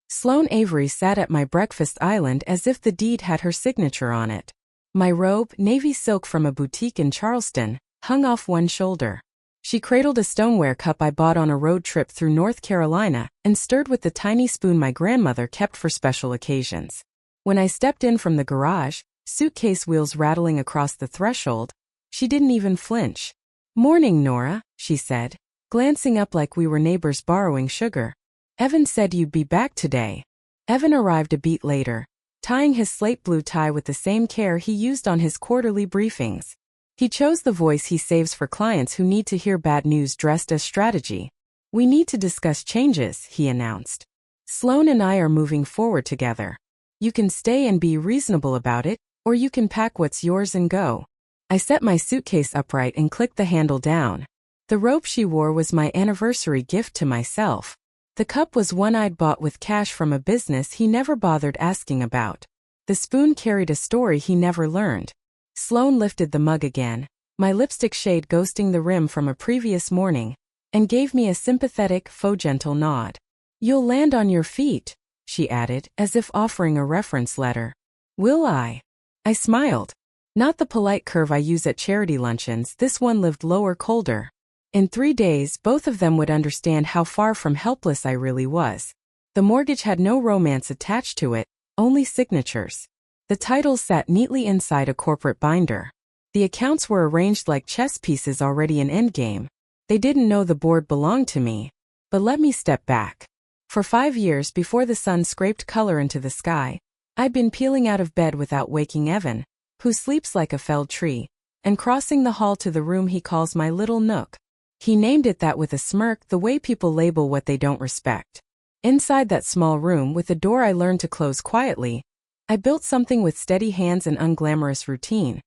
Sloane Avery sat at my breakfast island as if the deed had her signature on it. My robe, navy silk from a boutique in Charleston, hung off one shoulder. She cradled a stoneware cup I bought on a road trip through North Carolina and stirred with the tiny spoon my grandmother kept for special occasions. When I stepped in from the garage, suitcase wheels rattling across the threshold, she didn't even flinch. "Morning, Nora," she said, glancing up like we were neighbors borrowing sugar. "Evan said you'd be back today." Evan arrived a beat later, tying his slate blue tie with the same care he used on his quarterly briefings. He chose the voice he saves for clients who need to hear bad news dressed as strategy. "We need to discuss changes," he announced. "Sloane and I are moving forward together. You can stay and be reasonable about it, or you can pack what's yours and go." I set my suitcase upright and clicked the handle down. The robe she wore was my anniversary gift to myself. The cup was one I'd bought with cash from a business he never bothered asking about. The spoon carried a story he never learned. Sloane lifted the mug again, my lipstick shade ghosting the rim from a previous morning, and gave me a sympathetic, faux gentle nod. "You'll land on your feet," she added, as if offering a reference letter. "Will I?" I smiled. Not the polite curve I use at charity luncheons, this one lived lower, colder. In 3 days, both of them would understand how far from helpless I really was. The mortgage had no romance attached to it, only signatures. The titles sat neatly inside a corporate binder. The accounts were arranged like chess pieces already in endgame. They didn't know the board belonged to me. But let me step back. For 5 years before the sun scraped color into the sky, I'd been peeling out of bed without waking Evan, who sleeps like a felled tree, and crossing the hall to the room he calls my little nook. He named it that with a smirk, the way people label what they don't respect. Inside that small room with a door I learned to close quietly, I built something with steady hands and unglamorous routine.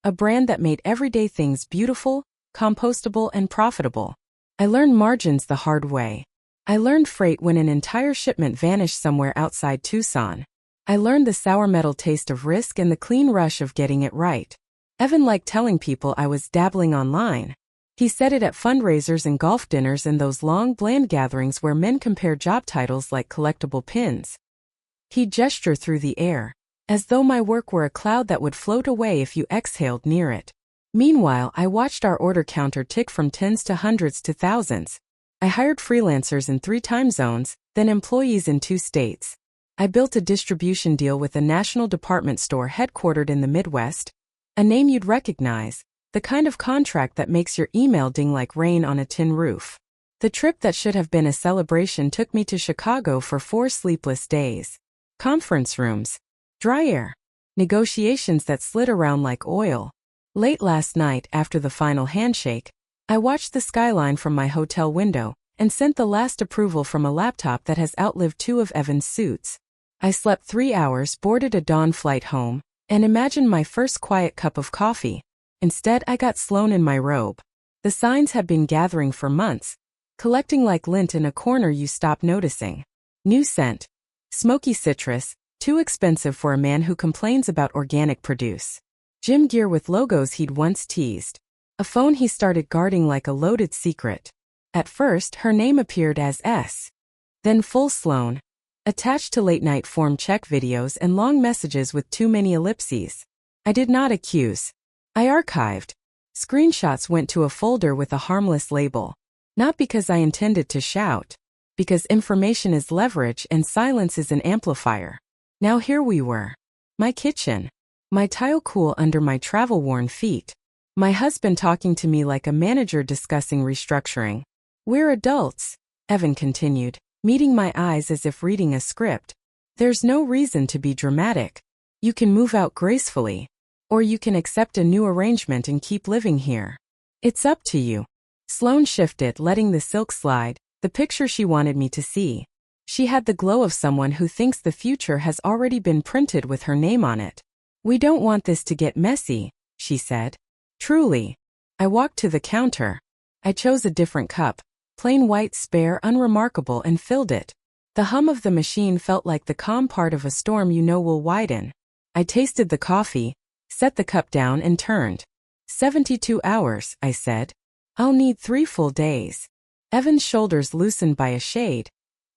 A brand that made everyday things beautiful, compostable, and profitable. I learned margins the hard way. I learned freight when an entire shipment vanished somewhere outside Tucson. I learned the sour metal taste of risk and the clean rush of getting it right. Evan liked telling people I was dabbling online. He said it at fundraisers and golf dinners and those long, bland gatherings where men compare job titles like collectible pins. He'd gesture through the air, as though my work were a cloud that would float away if you exhaled near it. Meanwhile, I watched our order counter tick from tens to hundreds to thousands. I hired freelancers in 3 time zones, then employees in 2 states. I built a distribution deal with a national department store headquartered in the Midwest, a name you'd recognize, the kind of contract that makes your email ding like rain on a tin roof. The trip that should have been a celebration took me to Chicago for 4 sleepless days. Conference rooms, dry air, negotiations that slid around like oil. Late last night, after the final handshake, I watched the skyline from my hotel window and sent the last approval from a laptop that has outlived 2 of Evan's suits. I slept 3 hours, boarded a dawn flight home, and imagined my first quiet cup of coffee. Instead, I got Sloane in my robe. The signs had been gathering for months, collecting like lint in a corner you stop noticing. New scent. Smoky citrus, too expensive for a man who complains about organic produce. Gym gear with logos he'd once teased. A phone he started guarding like a loaded secret. At first, her name appeared as S. Then full Sloane. Attached to late-night form check videos and long messages with too many ellipses. I did not accuse. I archived. Screenshots went to a folder with a harmless label. Not because I intended to shout. Because information is leverage and silence is an amplifier. Now here we were. My kitchen. My tile cool under my travel-worn feet. My husband talking to me like a manager discussing restructuring. "We're adults," Evan continued, meeting my eyes as if reading a script. "There's no reason to be dramatic. You can move out gracefully. Or you can accept a new arrangement and keep living here. It's up to you." Sloane shifted, letting the silk slide, the picture she wanted me to see. She had the glow of someone who thinks the future has already been printed with her name on it. "We don't want this to get messy," she said. Truly. I walked to the counter. I chose a different cup, plain white, spare, unremarkable, and filled it. The hum of the machine felt like the calm part of a storm you know will widen. I tasted the coffee, set the cup down and turned. 72 hours, I said. I'll need 3 full days. Evan's shoulders loosened by a shade.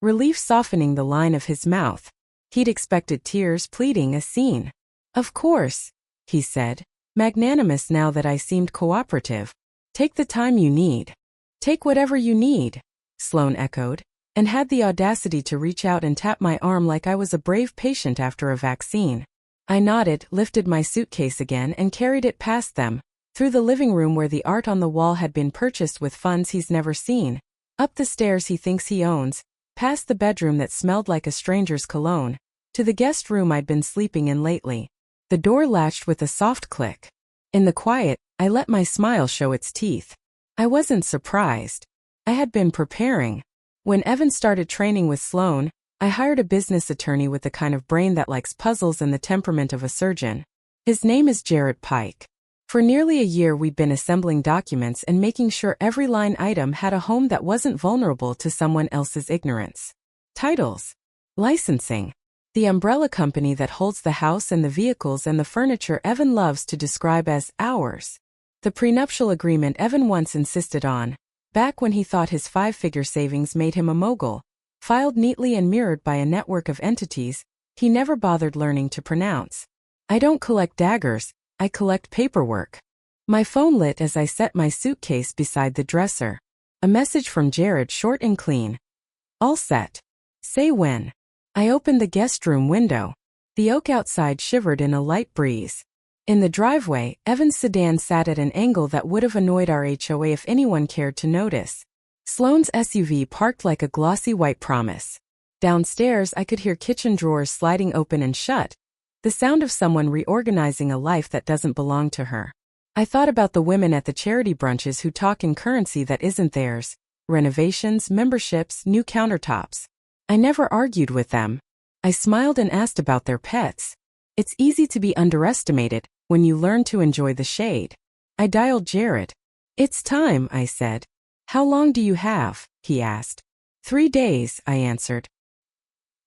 relief softening the line of his mouth. He'd expected tears, pleading, a scene. Of course, he said, magnanimous now that I seemed cooperative. Take the time you need. Take whatever you need, Sloane echoed, and had the audacity to reach out and tap my arm like I was a brave patient after a vaccine. I nodded, lifted my suitcase again and carried it past them, through the living room where the art on the wall had been purchased with funds he's never seen, up the stairs he thinks he owns, past the bedroom that smelled like a stranger's cologne, to the guest room I'd been sleeping in lately. The door latched with a soft click. In the quiet, I let my smile show its teeth. I wasn't surprised. I had been preparing. When Evan started training with Sloane, I hired a business attorney with the kind of brain that likes puzzles and the temperament of a surgeon. His name is Jared Pike. For nearly a year we'd been assembling documents and making sure every line item had a home that wasn't vulnerable to someone else's ignorance. Titles. Licensing. The umbrella company that holds the house and the vehicles and the furniture Evan loves to describe as ours. The prenuptial agreement Evan once insisted on, back when he thought his 5-figure savings made him a mogul, filed neatly and mirrored by a network of entities he never bothered learning to pronounce. I don't collect daggers, I collect paperwork. My phone lit as I set my suitcase beside the dresser. A message from Jared, short and clean. All set. Say when. I opened the guest room window. The oak outside shivered in a light breeze. In the driveway, Evan's sedan sat at an angle that would have annoyed our HOA if anyone cared to notice. Sloane's SUV parked like a glossy white promise. Downstairs, I could hear kitchen drawers sliding open and shut, the sound of someone reorganizing a life that doesn't belong to her. I thought about the women at the charity brunches who talk in currency that isn't theirs, renovations, memberships, new countertops. I never argued with them. I smiled and asked about their pets. It's easy to be underestimated when you learn to enjoy the shade. I dialed Jared. It's time, I said. How long do you have? He asked. 3 days, I answered.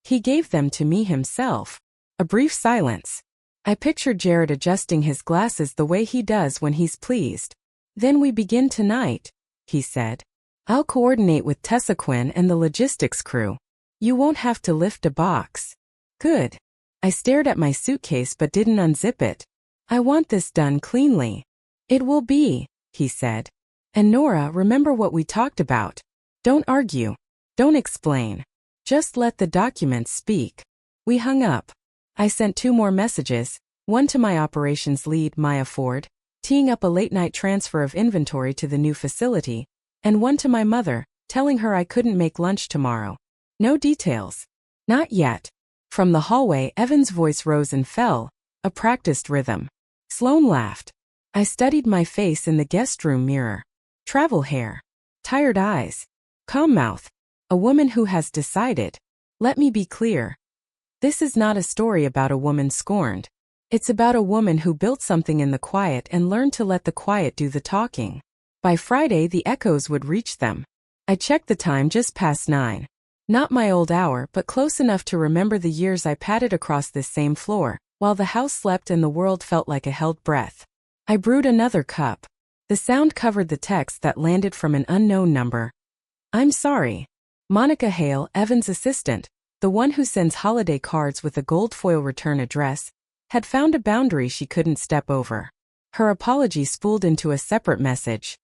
He gave them to me himself. A brief silence. I pictured Jared adjusting his glasses the way he does when he's pleased. Then we begin tonight, he said. I'll coordinate with Tessa Quinn and the logistics crew. You won't have to lift a box. Good. I stared at my suitcase but didn't unzip it. I want this done cleanly. It will be, he said. And Nora, remember what we talked about. Don't argue. Don't explain. Just let the documents speak. We hung up. I sent 2 more messages, one to my operations lead, Maya Ford, teeing up a late-night transfer of inventory to the new facility, and one to my mother, telling her I couldn't make lunch tomorrow. No details. Not yet. From the hallway, Evan's voice rose and fell, a practiced rhythm. Sloane laughed. I studied my face in the guest room mirror. Travel hair. Tired eyes. Calm mouth. A woman who has decided. Let me be clear. This is not a story about a woman scorned. It's about a woman who built something in the quiet and learned to let the quiet do the talking. By Friday, the echoes would reach them. I checked the time, just past 9. Not my old hour, but close enough to remember the years I padded across this same floor, while the house slept and the world felt like a held breath. I brewed another cup. The sound covered the text that landed from an unknown number. I'm sorry. Monica Hale, Evan's assistant, the one who sends holiday cards with a gold foil return address, had found a boundary she couldn't step over. Her apology spooled into a separate message.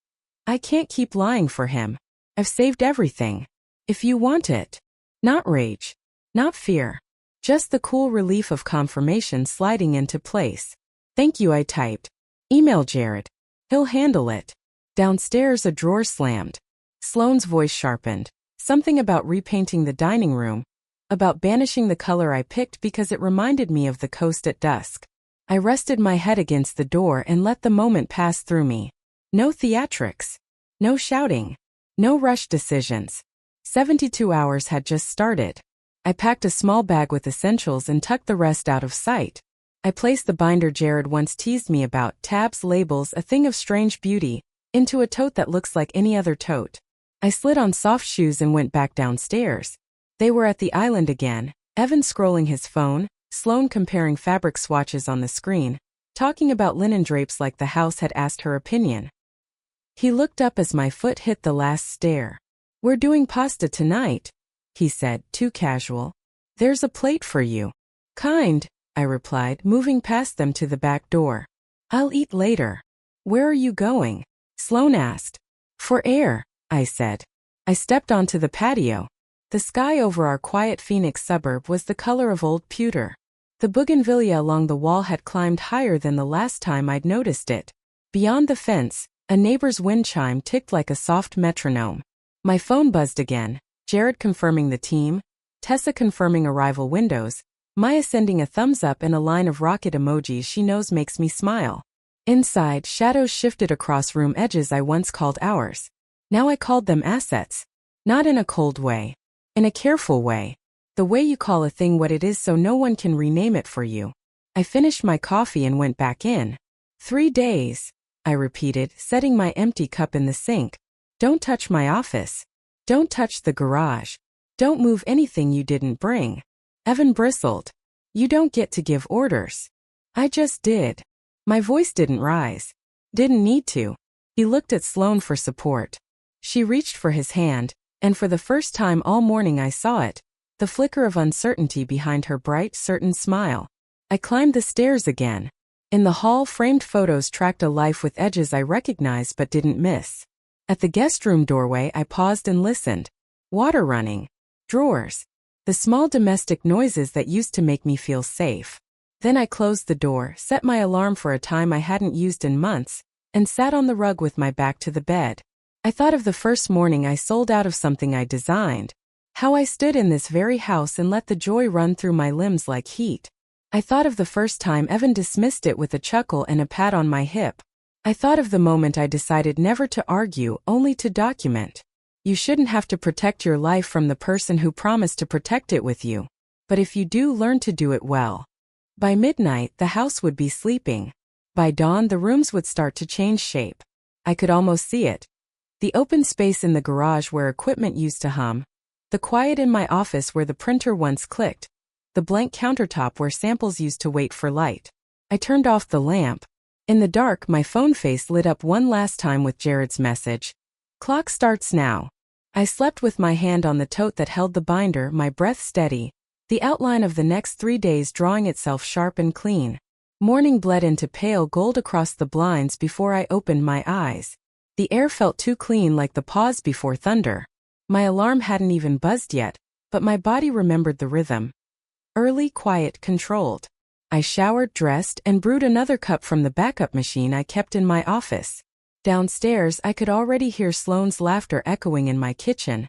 I can't keep lying for him. I've saved everything. If you want it. Not rage. Not fear. Just the cool relief of confirmation sliding into place. Thank you, I typed. Email Jared. He'll handle it. Downstairs, a drawer slammed. Sloane's voice sharpened. Something about repainting the dining room. About banishing the color I picked because it reminded me of the coast at dusk. I rested my head against the door and let the moment pass through me. No theatrics. No shouting. No rushed decisions. 72 hours had just started. I packed a small bag with essentials and tucked the rest out of sight. I placed the binder Jared once teased me about, tabs, labels, a thing of strange beauty, into a tote that looks like any other tote. I slid on soft shoes and went back downstairs. They were at the island again, Evan scrolling his phone, Sloane comparing fabric swatches on the screen, talking about linen drapes like the house had asked her opinion. He looked up as my foot hit the last stair. We're doing pasta tonight, he said, too casual. There's a plate for you. Kind, I replied, moving past them to the back door. I'll eat later. Where are you going? Sloane asked. For air, I said. I stepped onto the patio. The sky over our quiet Phoenix suburb was the color of old pewter. The bougainvillea along the wall had climbed higher than the last time I'd noticed it. Beyond the fence, a neighbor's wind chime ticked like a soft metronome. My phone buzzed again, Jared confirming the team, Tessa confirming arrival windows, Maya sending a thumbs up and a line of rocket emojis she knows makes me smile. Inside, shadows shifted across room edges I once called ours. Now I called them assets. Not in a cold way. In a careful way. The way you call a thing what it is so no one can rename it for you. I finished my coffee and went back in. 3 days, I repeated, setting my empty cup in the sink. Don't touch my office. Don't touch the garage. Don't move anything you didn't bring. Evan bristled. You don't get to give orders. I just did. My voice didn't rise. Didn't need to. He looked at Sloane for support. She reached for his hand, and for the first time all morning I saw it, the flicker of uncertainty behind her bright, certain smile. I climbed the stairs again. In the hall, framed photos tracked a life with edges I recognized but didn't miss. At the guest room doorway I paused and listened. Water running. Drawers. The small domestic noises that used to make me feel safe. Then I closed the door, set my alarm for a time I hadn't used in months, and sat on the rug with my back to the bed. I thought of the first morning I sold out of something I designed. How I stood in this very house and let the joy run through my limbs like heat. I thought of the first time Evan dismissed it with a chuckle and a pat on my hip. I thought of the moment I decided never to argue, only to document. You shouldn't have to protect your life from the person who promised to protect it with you. But if you do, learn to do it well. By midnight, the house would be sleeping. By dawn, the rooms would start to change shape. I could almost see it. The open space in the garage where equipment used to hum. The quiet in my office where the printer once clicked. The blank countertop where samples used to wait for light. I turned off the lamp. In the dark, my phone face lit up one last time with Jared's message. Clock starts now. I slept with my hand on the tote that held the binder, my breath steady, the outline of the next 3 days drawing itself sharp and clean. Morning bled into pale gold across the blinds before I opened my eyes. The air felt too clean, like the pause before thunder. My alarm hadn't even buzzed yet, but my body remembered the rhythm. Early, quiet, controlled. I showered, dressed, and brewed another cup from the backup machine I kept in my office. Downstairs, I could already hear Sloane's laughter echoing in my kitchen,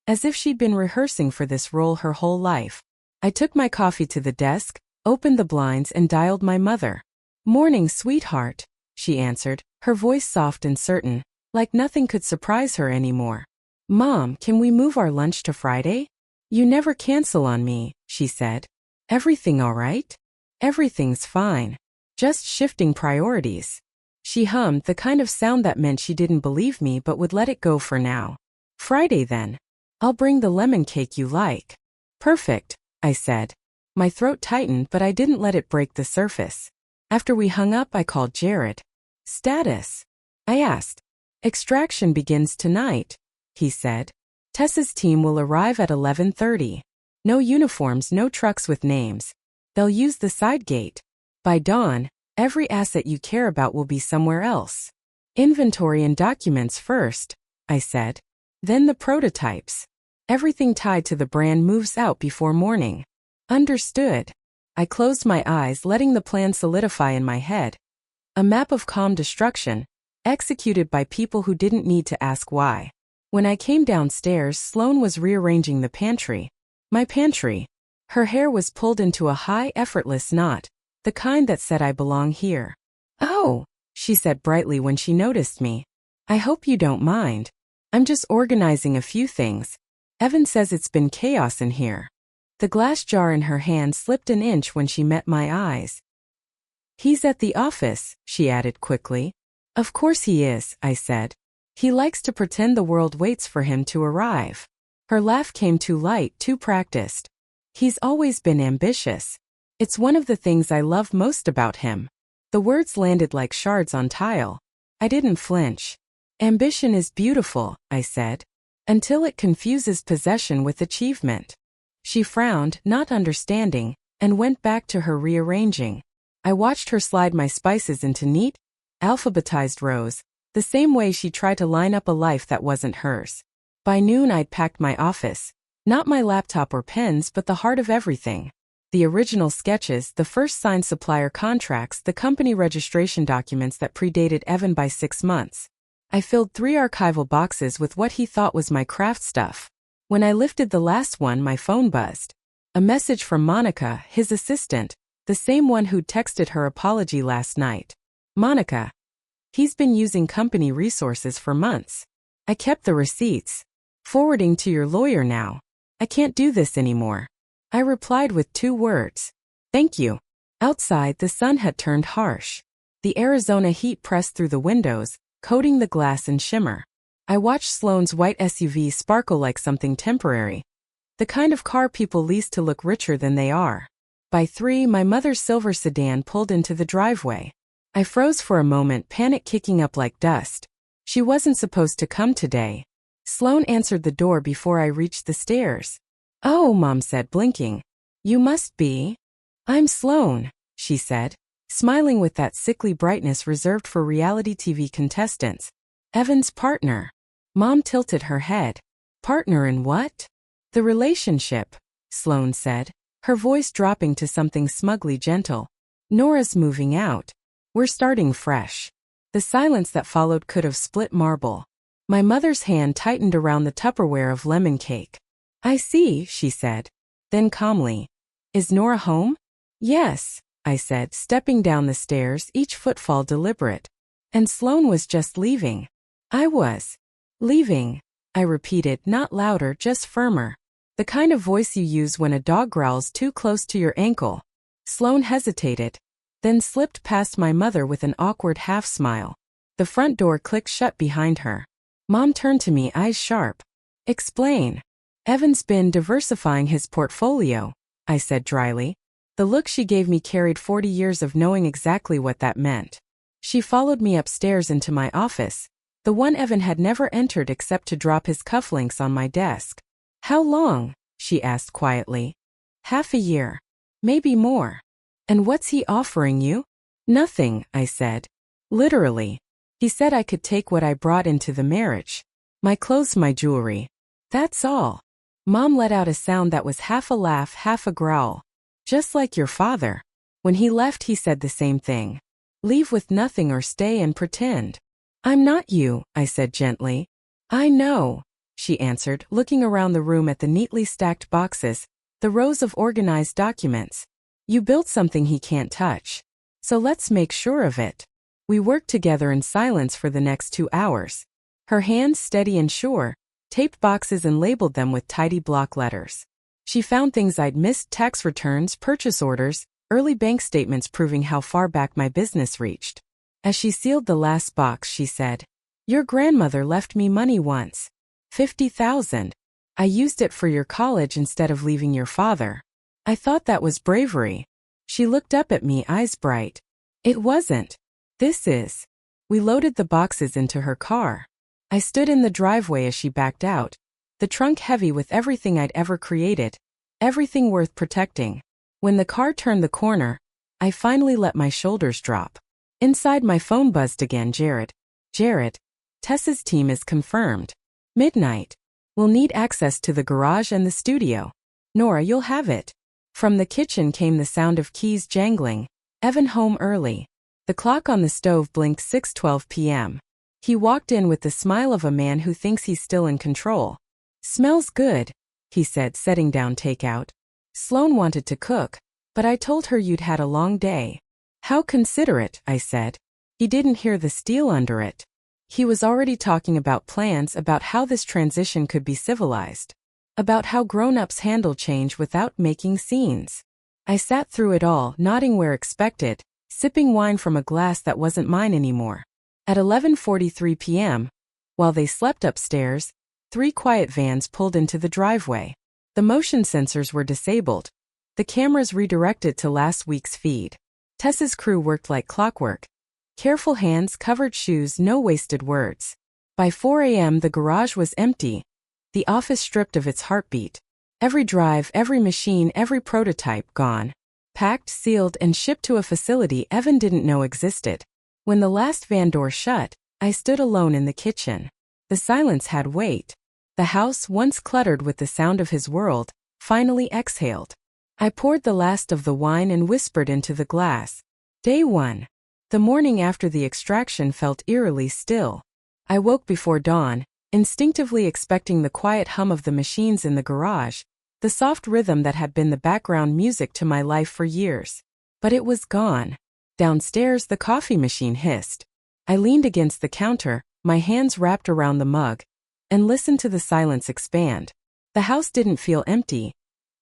as if she'd been rehearsing for this role her whole life. I took my coffee to the desk, opened the blinds, and dialed my mother. "Morning, sweetheart," she answered, her voice soft and certain, like nothing could surprise her anymore. "Mom, can we move our lunch to Friday? You never cancel on me," she said. "Everything all right?" "Everything's fine. Just shifting priorities." She hummed, the kind of sound that meant she didn't believe me but would let it go for now. "Friday then. I'll bring the lemon cake you like." "Perfect," I said. My throat tightened, but I didn't let it break the surface. After we hung up, I called Jared. "Status?" I asked. "Extraction begins tonight," he said. "Tessa's team will arrive at 11:30. No uniforms, no trucks with names. They'll use the side gate. By dawn, every asset you care about will be somewhere else. Inventory and documents first," I said. "Then the prototypes. Everything tied to the brand moves out before morning." "Understood." I closed my eyes, letting the plan solidify in my head. A map of calm destruction, executed by people who didn't need to ask why. When I came downstairs, Sloane was rearranging the pantry. My pantry. Her hair was pulled into a high, effortless knot, the kind that said I belong here. "Oh," she said brightly when she noticed me. "I hope you don't mind. I'm just organizing a few things. Evan says it's been chaos in here." The glass jar in her hand slipped an inch when she met my eyes. "He's at the office," she added quickly. "Of course he is," I said. "He likes to pretend the world waits for him to arrive." Her laugh came too light, too practiced. "He's always been ambitious. It's one of the things I love most about him." The words landed like shards on tile. I didn't flinch. "Ambition is beautiful," I said. until it confuses possession with achievement. She frowned, not understanding, and went back to her rearranging. I watched her slide my spices into neat, alphabetized rows, the same way she tried to line up a life that wasn't hers. By noon I'd packed my office, not my laptop or pens but the heart of everything. The original sketches, the first signed supplier contracts, the company registration documents that predated Evan by 6 months. I filled 3 archival boxes with what he thought was my craft stuff. When I lifted the last one, my phone buzzed. A message from Monica, his assistant, the same one who'd texted her apology last night. Monica. He's been using company resources for months. I kept the receipts. Forwarding to your lawyer now. I can't do this anymore. I replied with 2 words. Thank you. Outside, the sun had turned harsh. The Arizona heat pressed through the windows, coating the glass in shimmer. I watched Sloane's white SUV sparkle like something temporary. The kind of car people lease to look richer than they are. By 3, my mother's silver sedan pulled into the driveway. I froze for a moment, panic kicking up like dust. She wasn't supposed to come today. Sloane answered the door before I reached the stairs. Oh, Mom said, blinking. You must be. I'm Sloane, she said, smiling with that sickly brightness reserved for reality TV contestants. Evan's partner. Mom tilted her head. Partner in what? The relationship, Sloane said, her voice dropping to something smugly gentle. Nora's moving out. We're starting fresh. The silence that followed could have split marble. My mother's hand tightened around the Tupperware of lemon cake. I see, she said. Then calmly. Is Nora home? Yes, I said, stepping down the stairs, each footfall deliberate. And Sloane was just leaving. I was. Leaving, I repeated, not louder, just firmer. The kind of voice you use when a dog growls too close to your ankle. Sloane hesitated, then slipped past my mother with an awkward half-smile. The front door clicked shut behind her. Mom turned to me, eyes sharp. Explain. Evan's been diversifying his portfolio, I said dryly. The look she gave me carried 40 years of knowing exactly what that meant. She followed me upstairs into my office, the one Evan had never entered except to drop his cufflinks on my desk. How long? She asked quietly. Half a year. Maybe more. And what's he offering you? Nothing, I said. Literally. He said I could take what I brought into the marriage. My clothes, my jewelry. That's all. Mom let out a sound that was half a laugh, half a growl. Just like your father. When he left, he said the same thing. Leave with nothing or stay and pretend. I'm not you, I said gently. I know, she answered, looking around the room at the neatly stacked boxes, the rows of organized documents. You built something he can't touch. So let's make sure of it. We worked together in silence for the next 2 hours. Her hands steady and sure, taped boxes and labeled them with tidy block letters. She found things I'd missed: tax returns, purchase orders, early bank statements proving how far back my business reached. As she sealed the last box, she said, Your grandmother left me money once. 50,000. I used it for your college instead of leaving your father. I thought that was bravery. She looked up at me, eyes bright. It wasn't. This is. We loaded the boxes into her car. I stood in the driveway as she backed out, the trunk heavy with everything I'd ever created, everything worth protecting. When the car turned the corner, I finally let my shoulders drop. Inside, my phone buzzed again. Jared, Tessa's team is confirmed. Midnight. We'll need access to the garage and the studio. Nora, you'll have it. From the kitchen came the sound of keys jangling. Evan home early. The clock on the stove blinked 6:12 p.m. He walked in with the smile of a man who thinks he's still in control. Smells good, he said, setting down takeout. Sloane wanted to cook, but I told her you'd had a long day. How considerate, I said. He didn't hear the steel under it. He was already talking about plans, about how this transition could be civilized, about how grown-ups handle change without making scenes. I sat through it all, nodding where expected, sipping wine from a glass that wasn't mine anymore. At 11:43 p.m., while they slept upstairs, 3 quiet vans pulled into the driveway. The motion sensors were disabled. The cameras redirected to last week's feed. Tessa's crew worked like clockwork. Careful hands, covered shoes, no wasted words. By 4 a.m. the garage was empty. The office stripped of its heartbeat. Every drive, every machine, every prototype gone. Packed, sealed, and shipped to a facility Evan didn't know existed. When the last van door shut, I stood alone in the kitchen. The silence had weight. The house, once cluttered with the sound of his world, finally exhaled. I poured the last of the wine and whispered into the glass. Day 1. The morning after the extraction felt eerily still. I woke before dawn, instinctively expecting the quiet hum of the machines in the garage, the soft rhythm that had been the background music to my life for years. But it was gone. Downstairs, the coffee machine hissed. I leaned against the counter, my hands wrapped around the mug, and listened to the silence expand. The house didn't feel empty.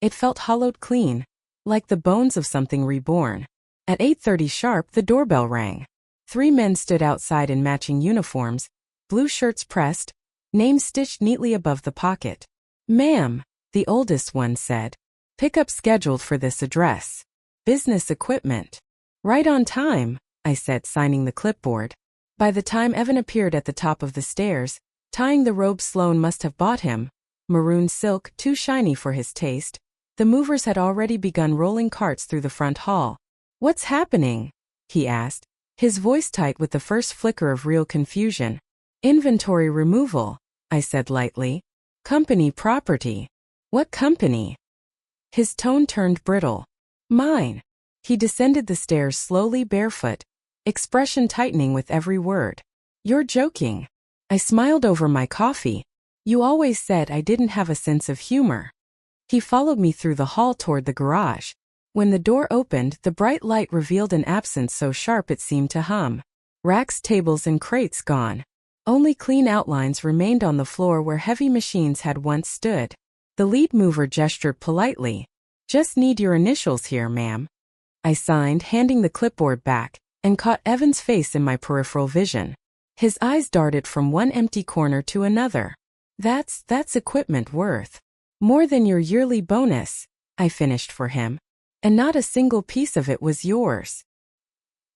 It felt hollowed clean, like the bones of something reborn. At 8:30 sharp, the doorbell rang. 3 men stood outside in matching uniforms, blue shirts pressed, names stitched neatly above the pocket. Ma'am, the oldest one said. Pickup scheduled for this address. Business equipment. Right on time, I said, signing the clipboard. By the time Evan appeared at the top of the stairs, tying the robe Sloane must have bought him, maroon silk too shiny for his taste, the movers had already begun rolling carts through the front hall. What's happening? He asked, his voice tight with the first flicker of real confusion. Inventory removal, I said lightly. Company property. What company? His tone turned brittle. Mine. He descended the stairs slowly barefoot, expression tightening with every word. You're joking. I smiled over my coffee. You always said I didn't have a sense of humor. He followed me through the hall toward the garage. When the door opened, the bright light revealed an absence so sharp it seemed to hum. Racks, tables, and crates gone. Only clean outlines remained on the floor where heavy machines had once stood. The lead mover gestured politely. Just need your initials here, ma'am. I signed, handing the clipboard back, and caught Evan's face in my peripheral vision. His eyes darted from one empty corner to another. That's equipment worth more than your yearly bonus, I finished for him. And not a single piece of it was yours.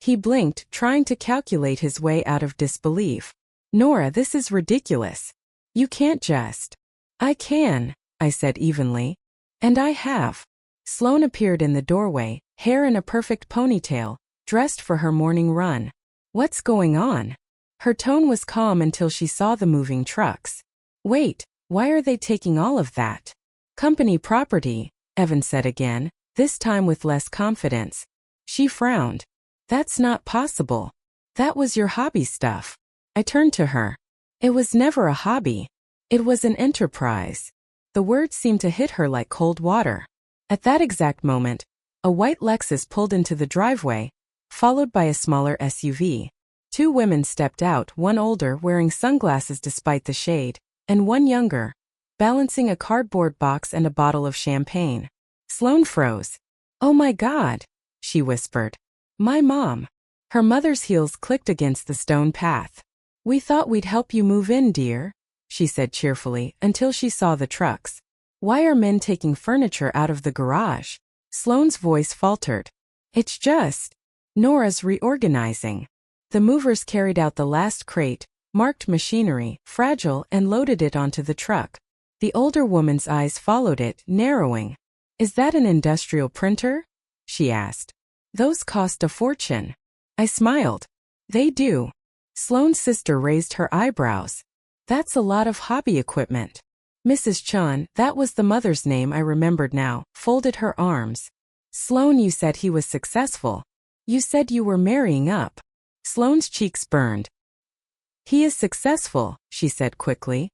He blinked, trying to calculate his way out of disbelief. Nora, this is ridiculous. You can't just. I can, I said evenly. And I have. Sloane appeared in the doorway, hair in a perfect ponytail, dressed for her morning run. What's going on? Her tone was calm until she saw the moving trucks. Wait, why are they taking all of that? Company property, Evan said again, this time with less confidence. She frowned. That's not possible. That was your hobby stuff. I turned to her. It was never a hobby. It was an enterprise. The words seemed to hit her like cold water. At that exact moment, a white Lexus pulled into the driveway, followed by a smaller SUV. 2 women stepped out, one older, wearing sunglasses despite the shade, and one younger, balancing a cardboard box and a bottle of champagne. Sloane froze. Oh my God, she whispered. My mom. Her mother's heels clicked against the stone path. We thought we'd help you move in, dear, she said cheerfully, until she saw the trucks. Why are men taking furniture out of the garage? Sloane's voice faltered. It's just. Nora's reorganizing. The movers carried out the last crate, marked machinery, fragile, and loaded it onto the truck. The older woman's eyes followed it, narrowing. Is that an industrial printer? She asked. Those cost a fortune. I smiled. They do. Sloane's sister raised her eyebrows. That's a lot of hobby equipment. Mrs. Chun, that was the mother's name, I remembered now, folded her arms. Sloane, you said he was successful. You said you were marrying up. Sloane's cheeks burned. He is successful, she said quickly.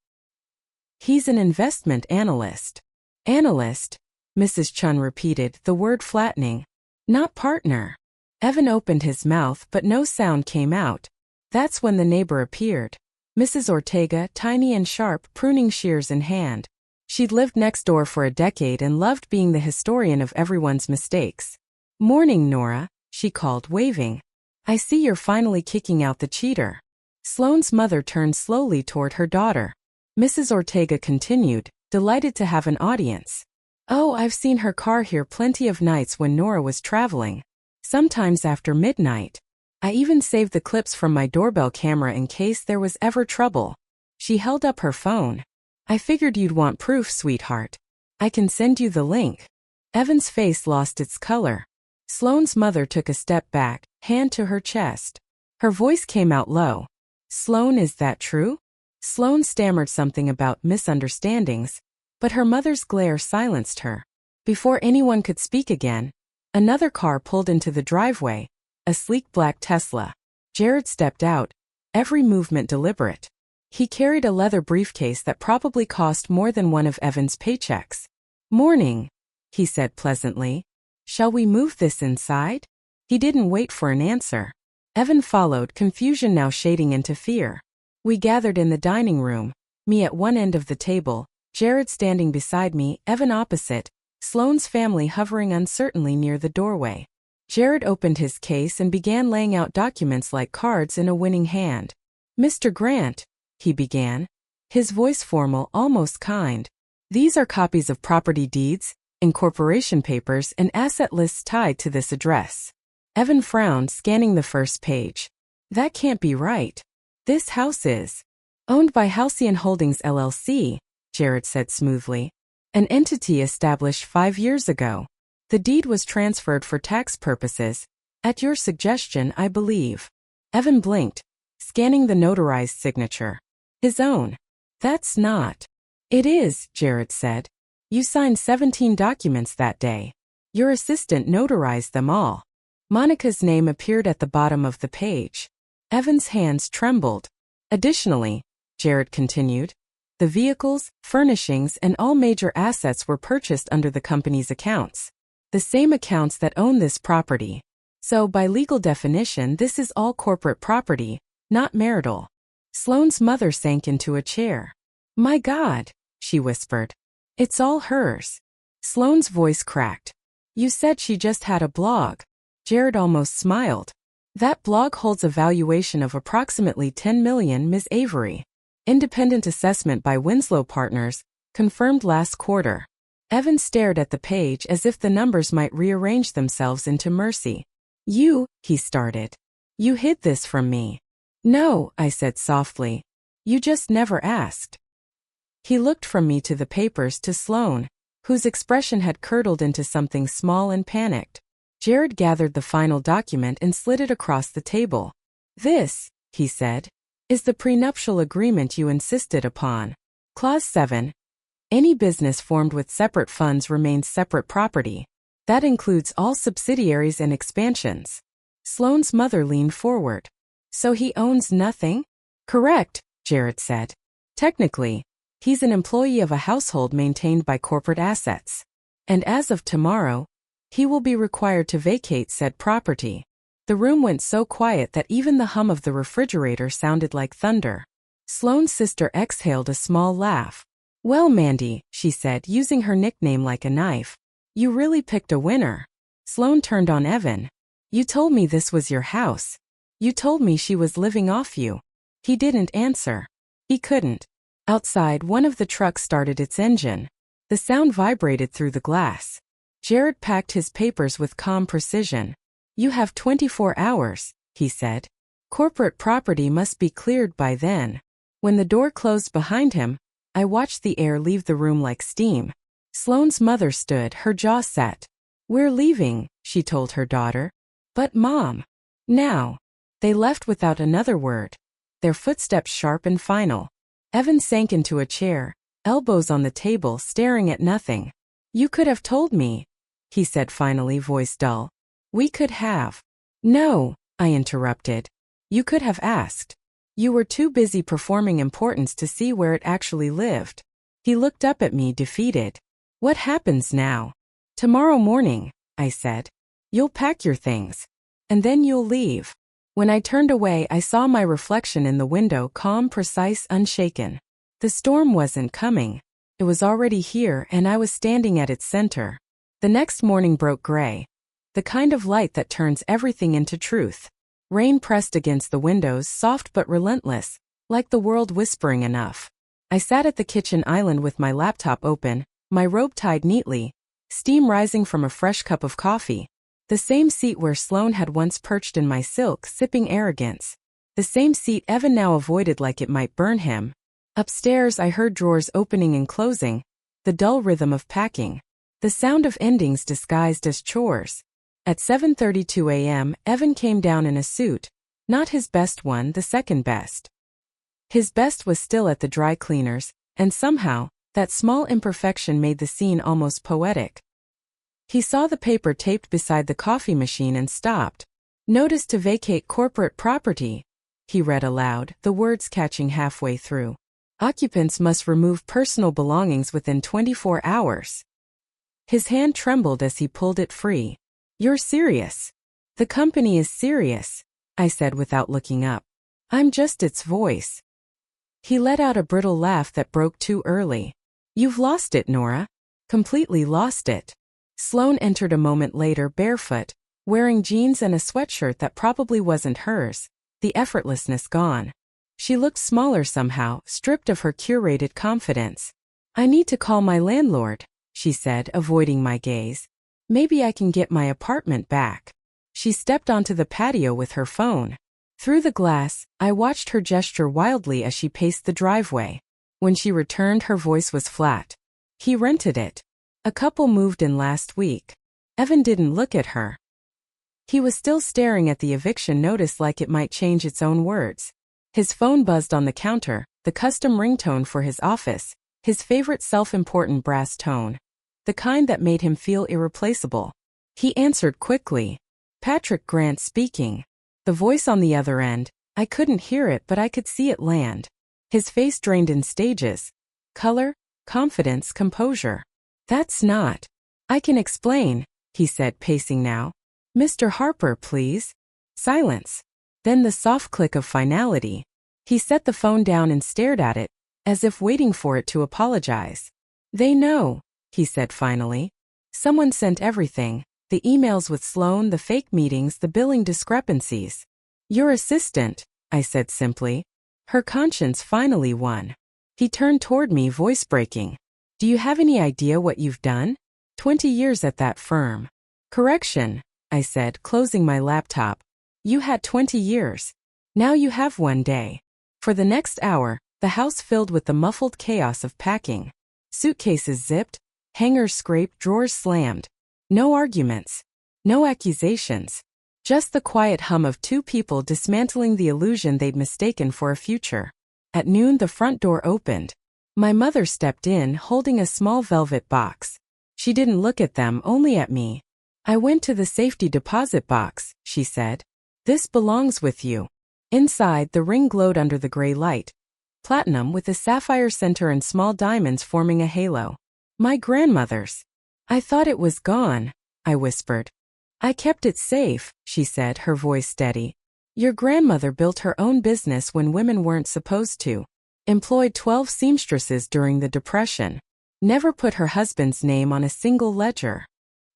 He's an investment analyst. Analyst? Mrs. Chun repeated, the word flattening. Not partner. Evan opened his mouth, but no sound came out. That's when the neighbor appeared. Mrs. Ortega, tiny and sharp, pruning shears in hand. She'd lived next door for a decade and loved being the historian of everyone's mistakes. Morning, Nora, she called, waving. I see you're finally kicking out the cheater. Sloane's mother turned slowly toward her daughter. Mrs. Ortega continued, delighted to have an audience. Oh, I've seen her car here plenty of nights when Nora was traveling. Sometimes after midnight. I even saved the clips from my doorbell camera in case there was ever trouble. She held up her phone. I figured you'd want proof, sweetheart. I can send you the link. Evan's face lost its color. Sloane's mother took a step back, hand to her chest. Her voice came out low. Sloane, is that true? Sloane stammered something about misunderstandings, but her mother's glare silenced her. Before anyone could speak again, another car pulled into the driveway, a sleek black Tesla. Jared stepped out, every movement deliberate. He carried a leather briefcase that probably cost more than one of Evan's paychecks. Morning, he said pleasantly. Shall we move this inside? He didn't wait for an answer. Evan followed, confusion now shading into fear. We gathered in the dining room, me at one end of the table, Jared standing beside me, Evan opposite, Sloane's family hovering uncertainly near the doorway. Jared opened his case and began laying out documents like cards in a winning hand. Mr. Grant, he began, his voice formal, almost kind. These are copies of property deeds, incorporation papers, and asset lists tied to this address. Evan frowned, scanning the first page. That can't be right. This house is owned by Halcyon Holdings LLC, Jared said smoothly. An entity established 5 years ago. The deed was transferred for tax purposes, at your suggestion, I believe. Evan blinked, scanning the notarized signature. His own. That's not. It is, Jared said. You signed 17 documents that day. Your assistant notarized them all. Monica's name appeared at the bottom of the page. Evan's hands trembled. Additionally, Jared continued, the vehicles, furnishings, and all major assets were purchased under the company's accounts. The same accounts that own this property. So, by legal definition, this is all corporate property, not marital. Sloane's mother sank into a chair. My God, she whispered. It's all hers. Sloane's voice cracked. You said she just had a blog. Jared almost smiled. That blog holds a valuation of approximately $10 million, Ms. Avery. Independent assessment by Winslow Partners, confirmed last quarter. Evan stared at the page as if the numbers might rearrange themselves into mercy. You, he started. You hid this from me. No, I said softly. You just never asked. He looked from me to the papers to Sloane, whose expression had curdled into something small and panicked. Jared gathered the final document and slid it across the table. This, he said, is the prenuptial agreement you insisted upon. Clause 7. Any business formed with separate funds remains separate property. That includes all subsidiaries and expansions. Sloane's mother leaned forward. So he owns nothing? Correct, Jared said. Technically, he's an employee of a household maintained by corporate assets. And as of tomorrow, he will be required to vacate said property. The room went so quiet that even the hum of the refrigerator sounded like thunder. Sloane's sister exhaled a small laugh. Well, Mandy, she said, using her nickname like a knife. You really picked a winner. Sloane turned on Evan. You told me this was your house. You told me she was living off you. He didn't answer. He couldn't. Outside, one of the trucks started its engine. The sound vibrated through the glass. Jared packed his papers with calm precision. You have 24 hours, he said. Corporate property must be cleared by then. When the door closed behind him, I watched the air leave the room like steam. Sloane's mother stood, her jaw set. We're leaving, she told her daughter. But Mom. Now. They left without another word. Their footsteps sharp and final. Evan sank into a chair, elbows on the table, staring at nothing. You could have told me, he said finally, voice dull. We could have. No, I interrupted. You could have asked. You were too busy performing importance to see where it actually lived. He looked up at me, defeated. What happens now? Tomorrow morning, I said. You'll pack your things. And then you'll leave. When I turned away, I saw my reflection in the window, calm, precise, unshaken. The storm wasn't coming. It was already here, and I was standing at its center. The next morning broke gray. The kind of light that turns everything into truth. Rain pressed against the windows, soft but relentless, like the world whispering enough. I sat at the kitchen island with my laptop open, my robe tied neatly, steam rising from a fresh cup of coffee. The same seat where Sloane had once perched in my silk, sipping arrogance. The same seat Evan now avoided like it might burn him. Upstairs I heard drawers opening and closing, the dull rhythm of packing, the sound of endings disguised as chores. At 7:32 a.m., Evan came down in a suit, not his best one, the second best. His best was still at the dry cleaners, and somehow, that small imperfection made the scene almost poetic. He saw the paper taped beside the coffee machine and stopped. "Notice to vacate corporate property," he read aloud, the words catching halfway through. "Occupants must remove personal belongings within 24 hours. His hand trembled as he pulled it free. "You're serious?" "The company is serious," I said without looking up. "I'm just its voice." He let out a brittle laugh that broke too early. "You've lost it, Nora. Completely lost it." Sloane entered a moment later barefoot, wearing jeans and a sweatshirt that probably wasn't hers, the effortlessness gone. She looked smaller somehow, stripped of her curated confidence. "I need to call my landlord," she said, avoiding my gaze. "Maybe I can get my apartment back." She stepped onto the patio with her phone. Through the glass, I watched her gesture wildly as she paced the driveway. When she returned, her voice was flat. "He rented it. A couple moved in last week." Evan didn't look at her. He was still staring at the eviction notice like it might change its own words. His phone buzzed on the counter, the custom ringtone for his office, his favorite self-important brass tone. The kind that made him feel irreplaceable. He answered quickly. "Patrick Grant speaking." The voice on the other end, I couldn't hear it but I could see it land. His face drained in stages. Color, confidence, composure. "That's not." "I can explain," he said, pacing now. "Mr. Harper, please." Silence. Then the soft click of finality. He set the phone down and stared at it, as if waiting for it to apologize. "They know," he said finally. "Someone sent everything, the emails with Sloane, the fake meetings, the billing discrepancies." "Your assistant," I said simply. Her conscience finally won. He turned toward me, voice breaking. "Do you have any idea what you've done? 20 years at that firm." "Correction," I said, closing my laptop. "You had 20 years. Now you have 1 day." For the next hour, the house filled with the muffled chaos of packing. Suitcases zipped, hangers scraped, drawers slammed. No arguments. No accusations. Just the quiet hum of two people dismantling the illusion they'd mistaken for a future. At noon, the front door opened. My mother stepped in, holding a small velvet box. She didn't look at them, only at me. "I went to the safety deposit box," she said. "This belongs with you." Inside, the ring glowed under the gray light. Platinum with a sapphire center and small diamonds forming a halo. "My grandmother's." "I thought it was gone," I whispered. "I kept it safe," she said, her voice steady. "Your grandmother built her own business when women weren't supposed to. Employed 12 seamstresses during the Depression. Never put her husband's name on a single ledger."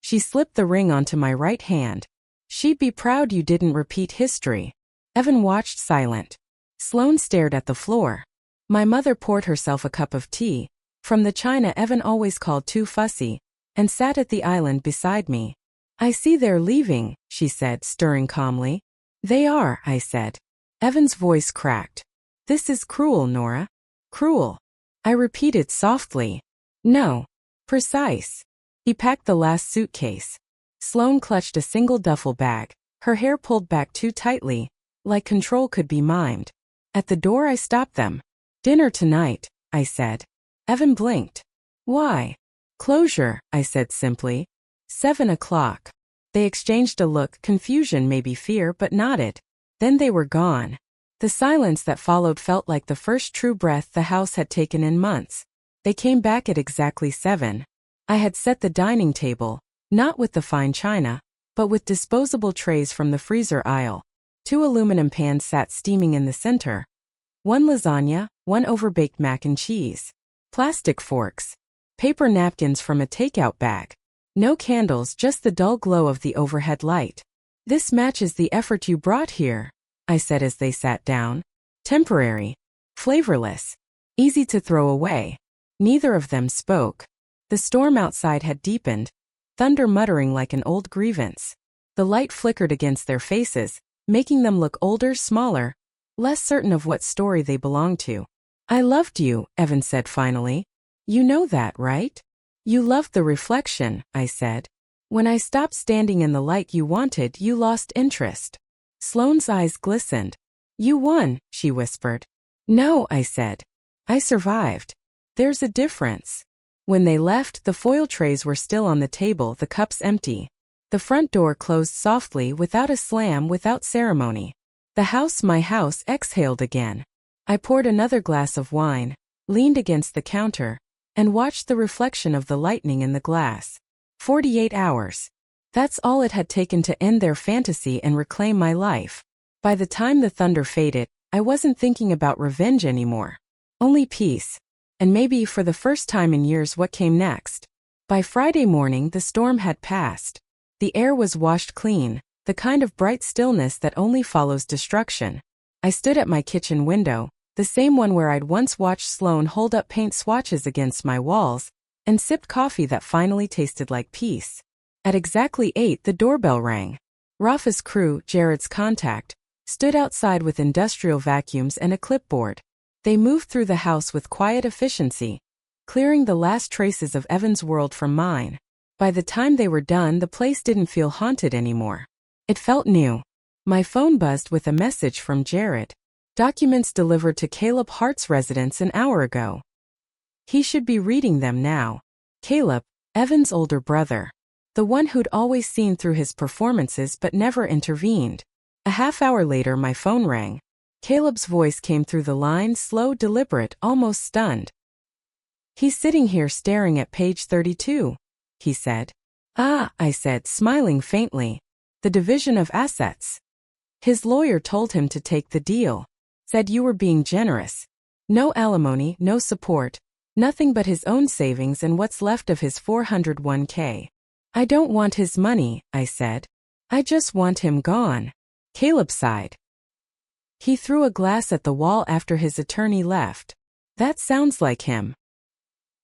She slipped the ring onto my right hand. "She'd be proud you didn't repeat history." Evan watched silent. Sloane stared at the floor. My mother poured herself a cup of tea, from the china Evan always called too fussy, and sat at the island beside me. "I see they're leaving," she said, stirring calmly. "They are," I said. Evan's voice cracked. "This is cruel, Nora." "Cruel?" I repeated softly. "No. Precise." He packed the last suitcase. Sloane clutched a single duffel bag, her hair pulled back too tightly, like control could be mimed. At the door I stopped them. "Dinner tonight," I said. Evan blinked. "Why?" "Closure," I said simply. 7 o'clock. They exchanged a look, confusion, maybe fear, but nodded. Then they were gone. The silence that followed felt like the first true breath the house had taken in months. They came back at exactly 7. I had set the dining table, not with the fine china, but with disposable trays from the freezer aisle. 2 aluminum pans sat steaming in the center. 1 lasagna, 1 overbaked mac and cheese. Plastic forks. Paper napkins from a takeout bag. No candles, just the dull glow of the overhead light. "This matches the effort you brought here," I said as they sat down. "Temporary. Flavorless. Easy to throw away." Neither of them spoke. The storm outside had deepened, thunder muttering like an old grievance. The light flickered against their faces, making them look older, smaller, less certain of what story they belonged to. I loved you, Evan said finally. You know that, right? You loved the reflection, I said. When I stopped standing in the light you wanted, you lost interest. Sloane's eyes glistened. You won, she whispered. No, I said. I survived. There's a difference. When they left, the foil trays were still on the table, the cups empty. The front door closed softly, without a slam, without ceremony. The house, my house, exhaled again. I poured another glass of wine, leaned against the counter, and watched the reflection of the lightning in the glass. 48 hours. That's all it had taken to end their fantasy and reclaim my life. By the time the thunder faded, I wasn't thinking about revenge anymore. Only peace. And maybe for the first time in years what came next. By Friday morning the storm had passed. The air was washed clean, the kind of bright stillness that only follows destruction. I stood at my kitchen window, the same one where I'd once watched Sloane hold up paint swatches against my walls, and sipped coffee that finally tasted like peace. At exactly 8 the doorbell rang. Rafa's crew, Jared's contact, stood outside with industrial vacuums and a clipboard. They moved through the house with quiet efficiency, clearing the last traces of Evan's world from mine. By the time they were done, the place didn't feel haunted anymore. It felt new. My phone buzzed with a message from Jared. Documents delivered to Caleb Hart's residence an hour ago. He should be reading them now. Caleb, Evan's older brother. The one who'd always seen through his performances but never intervened. A half hour later my phone rang. Caleb's voice came through the line, slow, deliberate, almost stunned. He's sitting here staring at page 32, he said. Ah, I said, smiling faintly. The division of assets. His lawyer told him to take the deal. Said you were being generous. No alimony, no support, nothing but his own savings and what's left of his 401k. I don't want his money, I said. I just want him gone. Caleb sighed. He threw a glass at the wall after his attorney left. That sounds like him.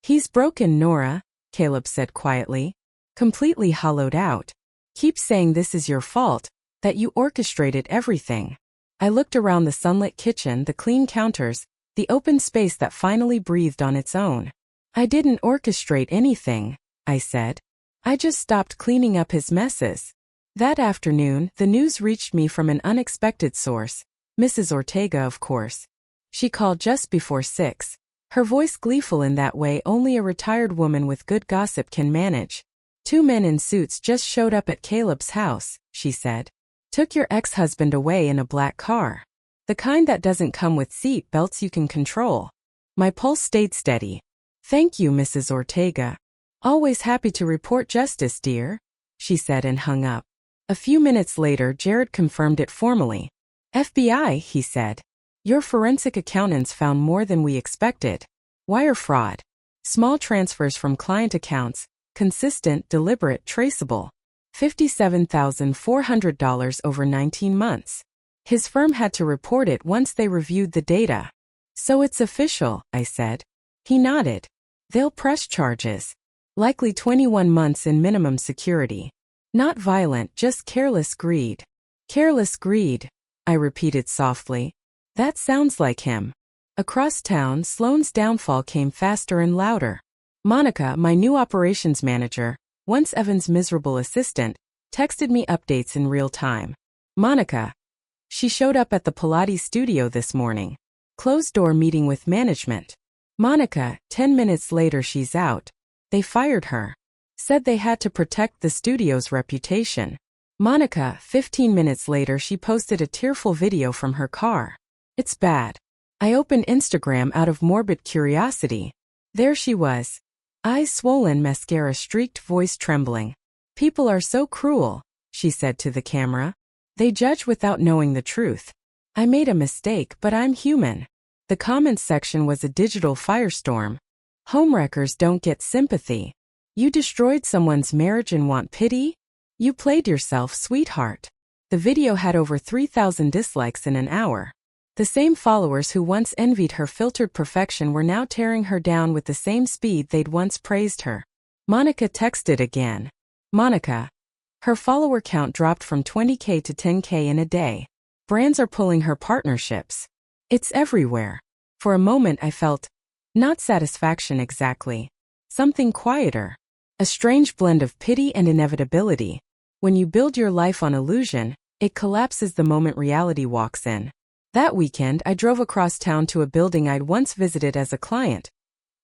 He's broken, Nora, Caleb said quietly, completely hollowed out. Keep saying this is your fault, that you orchestrated everything. I looked around the sunlit kitchen, the clean counters, the open space that finally breathed on its own. I didn't orchestrate anything, I said. I just stopped cleaning up his messes. That afternoon, the news reached me from an unexpected source, Mrs. Ortega, of course. She called just before 6, her voice gleeful in that way only a retired woman with good gossip can manage. 2 men in suits just showed up at Caleb's house, she said. Took your ex-husband away in a black car. The kind that doesn't come with seat belts you can control. My pulse stayed steady. Thank you, Mrs. Ortega. Always happy to report justice, dear, she said and hung up. A few minutes later, Jared confirmed it formally. FBI, he said. Your forensic accountants found more than we expected. Wire fraud. Small transfers from client accounts, consistent, deliberate, traceable. $57,400 over 19 months. His firm had to report it once they reviewed the data. So it's official, I said. He nodded. They'll press charges. Likely 21 months in minimum security. Not violent, just careless greed. Careless greed, I repeated softly. That sounds like him. Across town, Sloane's downfall came faster and louder. Monica, my new operations manager, once Evan's miserable assistant, texted me updates in real time. Monica. She showed up at the Pilates studio this morning. Closed-door meeting with management. Monica, 10 minutes later she's out. They fired her. Said they had to protect the studio's reputation. Monica, 15 minutes later she posted a tearful video from her car. It's bad. I opened Instagram out of morbid curiosity. There she was. Eyes swollen, mascara streaked, voice trembling. People are so cruel, she said to the camera. They judge without knowing the truth. I made a mistake, but I'm human. The comments section was a digital firestorm. Homewreckers don't get sympathy. You destroyed someone's marriage and want pity? You played yourself, sweetheart. The video had over 3,000 dislikes in an hour. The same followers who once envied her filtered perfection were now tearing her down with the same speed they'd once praised her. Monica texted again. Monica. Her follower count dropped from 20K to 10K in a day. Brands are pulling her partnerships. It's everywhere. For a moment I felt, not satisfaction exactly, something quieter. A strange blend of pity and inevitability. When you build your life on illusion, it collapses the moment reality walks in. That weekend, I drove across town to a building I'd once visited as a client.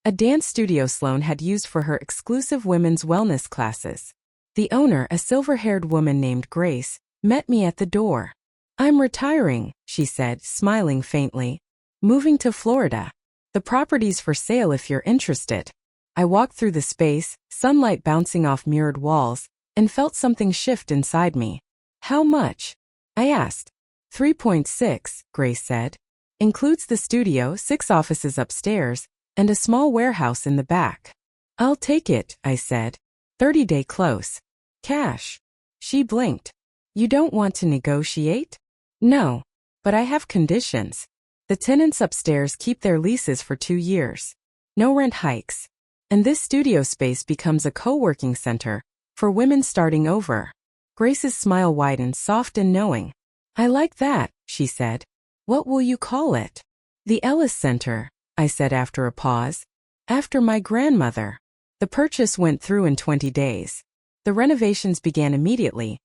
A dance studio Sloane had used for her exclusive women's wellness classes. The owner, a silver-haired woman named Grace, met me at the door. "I'm retiring," she said, smiling faintly. "Moving to Florida. The property's for sale if you're interested." I walked through the space, sunlight bouncing off mirrored walls, and felt something shift inside me. "How much?" I asked. 3.6, Grace said. "Includes the studio, 6 offices upstairs, and a small warehouse in the back." "I'll take it," I said. 30-day close. Cash. She blinked. "You don't want to negotiate?" "No. But I have conditions. The tenants upstairs keep their leases for 2 years. No rent hikes. And this studio space becomes a co-working center for women starting over." Grace's smile widened, soft and knowing. "I like that," she said. "What will you call it?" "The Ellis Center," I said after a pause. "After my grandmother." The purchase went through in 20 days. The renovations began immediately.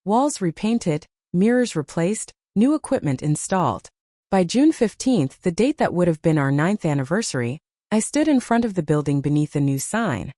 Walls repainted, mirrors replaced, new equipment installed. By June 15th, the date that would have been our 9th anniversary, I stood in front of the building beneath a new sign.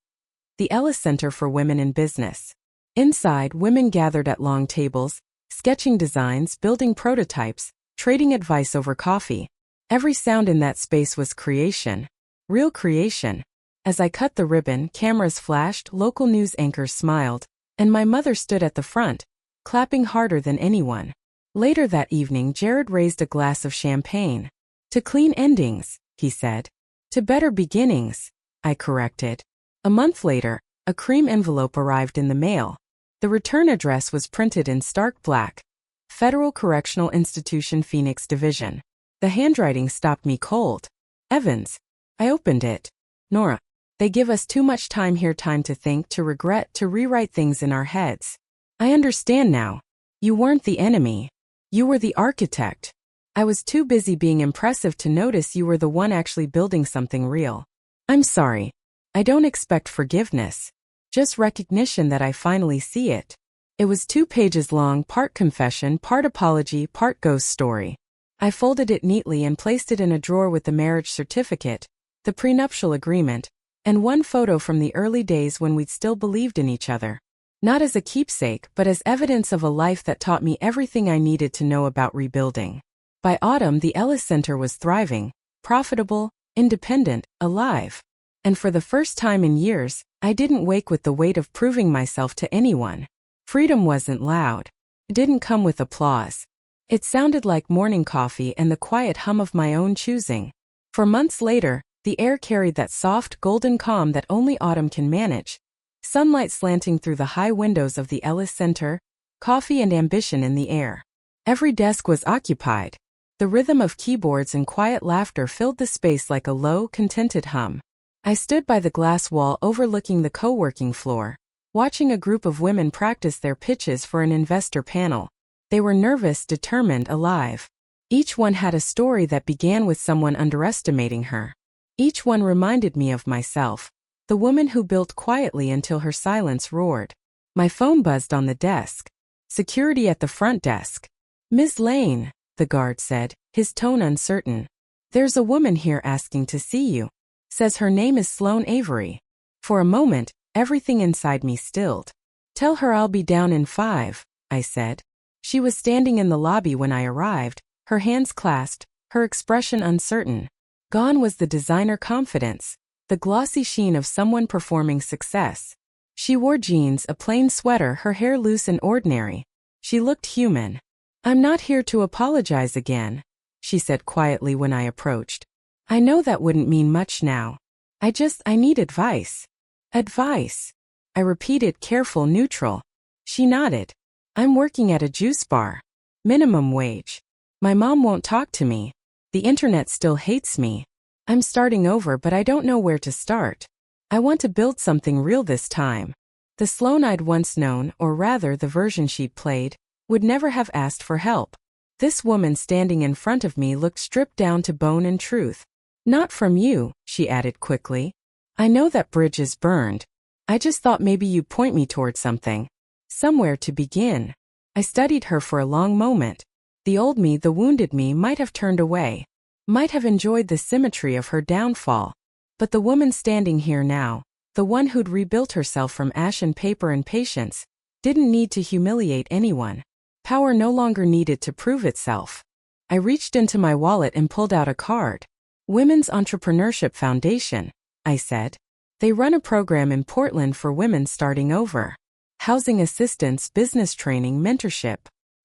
The Ellis Center for Women in Business. Inside, women gathered at long tables, sketching designs, building prototypes, trading advice over coffee. Every sound in that space was creation. Real creation. As I cut the ribbon, cameras flashed, local news anchors smiled, and my mother stood at the front, clapping harder than anyone. Later that evening, Jared raised a glass of champagne. "To clean endings," he said. "To better beginnings," I corrected. A month later, a cream envelope arrived in the mail. The return address was printed in stark black. Federal Correctional Institution, Phoenix Division. The handwriting stopped me cold. "Evans." I opened it. "Nora, they give us too much time here, time to think, to regret, to rewrite things in our heads. I understand now. You weren't the enemy. You were the architect. I was too busy being impressive to notice you were the one actually building something real. I'm sorry. I don't expect forgiveness. Just recognition that I finally see it." It was 2 pages long, part confession, part apology, part ghost story. I folded it neatly and placed it in a drawer with the marriage certificate, the prenuptial agreement, and one photo from the early days when we'd still believed in each other. Not as a keepsake, but as evidence of a life that taught me everything I needed to know about rebuilding. By autumn, the Ellis Center was thriving, profitable, independent, alive. And for the first time in years, I didn't wake with the weight of proving myself to anyone. Freedom wasn't loud. It didn't come with applause. It sounded like morning coffee and the quiet hum of my own choosing. For months later, the air carried that soft, golden calm that only autumn can manage. Sunlight slanting through the high windows of the Ellis Center, coffee and ambition in the air. Every desk was occupied. The rhythm of keyboards and quiet laughter filled the space like a low, contented hum. I stood by the glass wall overlooking the co-working floor, watching a group of women practice their pitches for an investor panel. They were nervous, determined, alive. Each one had a story that began with someone underestimating her. Each one reminded me of myself, the woman who built quietly until her silence roared. My phone buzzed on the desk. Security at the front desk. "Ms. Lane," the guard said, his tone uncertain. "There's a woman here asking to see you. Says her name is Sloane Avery." For a moment, everything inside me stilled. "Tell her I'll be down in 5, I said. She was standing in the lobby when I arrived, her hands clasped, her expression uncertain. Gone was the designer confidence, the glossy sheen of someone performing success. She wore jeans, a plain sweater, her hair loose and ordinary. She looked human. "I'm not here to apologize again," she said quietly when I approached. "I know that wouldn't mean much now. I need advice." "Advice?" I repeated, careful, neutral. She nodded. "I'm working at a juice bar. Minimum wage. My mom won't talk to me. The internet still hates me. I'm starting over, but I don't know where to start. I want to build something real this time." The Sloane I'd once known, or rather the version she'd played, would never have asked for help. This woman standing in front of me looked stripped down to bone and truth. Not from you, she added quickly. I know that bridge is burned. I just thought maybe you'd point me toward something. Somewhere to begin. I studied her for a long moment. The old me, the wounded me, might have turned away. Might have enjoyed the symmetry of her downfall. But the woman standing here now, the one who'd rebuilt herself from ash and paper and patience, didn't need to humiliate anyone. Power no longer needed to prove itself. I reached into my wallet and pulled out a card. Women's Entrepreneurship Foundation, I said. They run a program in Portland for women starting over. Housing assistance, business training, mentorship.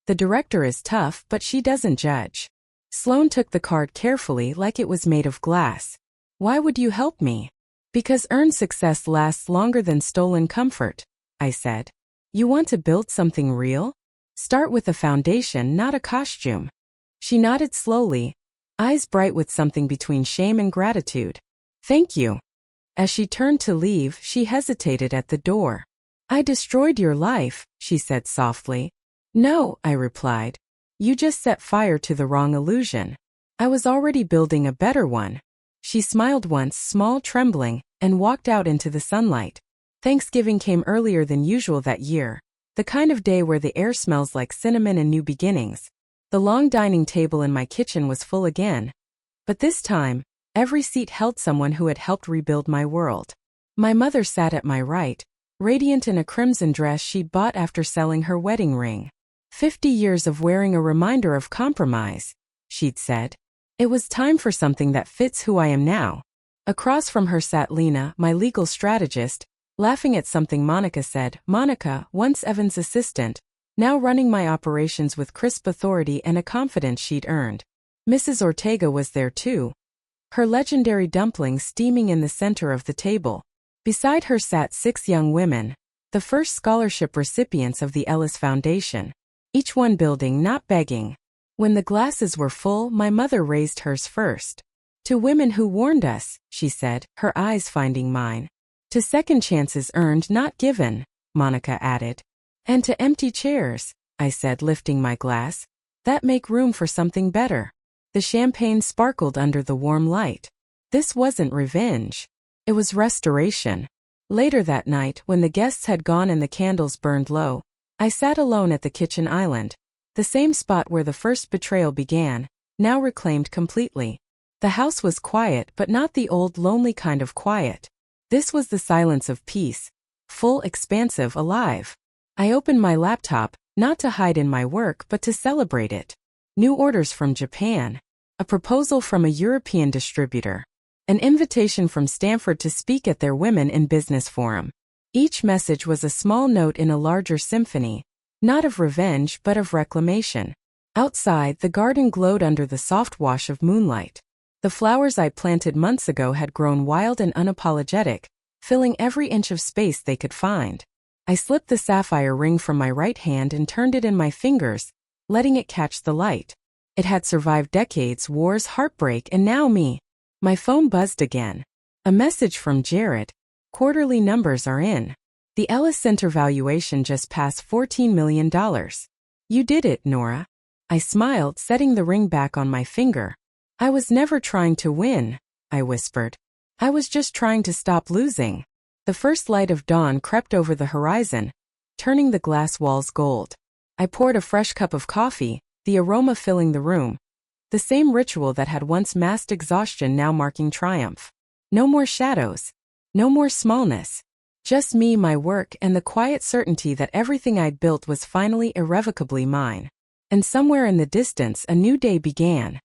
The director is tough, but she doesn't judge. Sloane took the card carefully like it was made of glass. Why would you help me? Because earned success lasts longer than stolen comfort, I said. You want to build something real? Start with a foundation, not a costume. She nodded slowly, eyes bright with something between shame and gratitude. Thank you. As she turned to leave, she hesitated at the door. I destroyed your life, she said softly. No, I replied. You just set fire to the wrong illusion. I was already building a better one. She smiled once, small, trembling, and walked out into the sunlight. Thanksgiving came earlier than usual that year, the kind of day where the air smells like cinnamon and new beginnings. The long dining table in my kitchen was full again. But this time, every seat held someone who had helped rebuild my world. My mother sat at my right, radiant in a crimson dress she'd bought after selling her wedding ring. 50 years of wearing a reminder of compromise, she'd said. It was time for something that fits who I am now. Across from her sat Lena, my legal strategist, laughing at something Monica said. Monica, once Evan's assistant, now running my operations with crisp authority and a confidence she'd earned. Mrs. Ortega was there too, her legendary dumplings steaming in the center of the table. Beside her sat 6 young women, the first scholarship recipients of the Ellis Foundation. Each one building, not begging. When the glasses were full, my mother raised hers first. To women who warned us, she said, her eyes finding mine. To second chances earned, not given, Monica added. And to empty chairs, I said, lifting my glass, that make room for something better. The champagne sparkled under the warm light. This wasn't revenge. It was restoration. Later that night, when the guests had gone and the candles burned low, I sat alone at the kitchen island, the same spot where the first betrayal began, now reclaimed completely. The house was quiet, but not the old lonely kind of quiet. This was the silence of peace, full, expansive, alive. I opened my laptop, not to hide in my work but to celebrate it. New orders from Japan. A proposal from a European distributor. An invitation from Stanford to speak at their Women in Business Forum. Each message was a small note in a larger symphony, not of revenge but of reclamation. Outside, the garden glowed under the soft wash of moonlight. The flowers I planted months ago had grown wild and unapologetic, filling every inch of space they could find. I slipped the sapphire ring from my right hand and turned it in my fingers, letting it catch the light. It had survived decades, wars, heartbreak, and now me. My phone buzzed again. A message from Jared. Quarterly numbers are in. The Ellis Center valuation just passed $14 million. You did it, Nora. I smiled, setting the ring back on my finger. I was never trying to win, I whispered. I was just trying to stop losing. The first light of dawn crept over the horizon, turning the glass walls gold. I poured a fresh cup of coffee, the aroma filling the room. The same ritual that had once masked exhaustion now marking triumph. No more shadows. No more smallness. Just me, my work, and the quiet certainty that everything I'd built was finally irrevocably mine. And somewhere in the distance a new day began.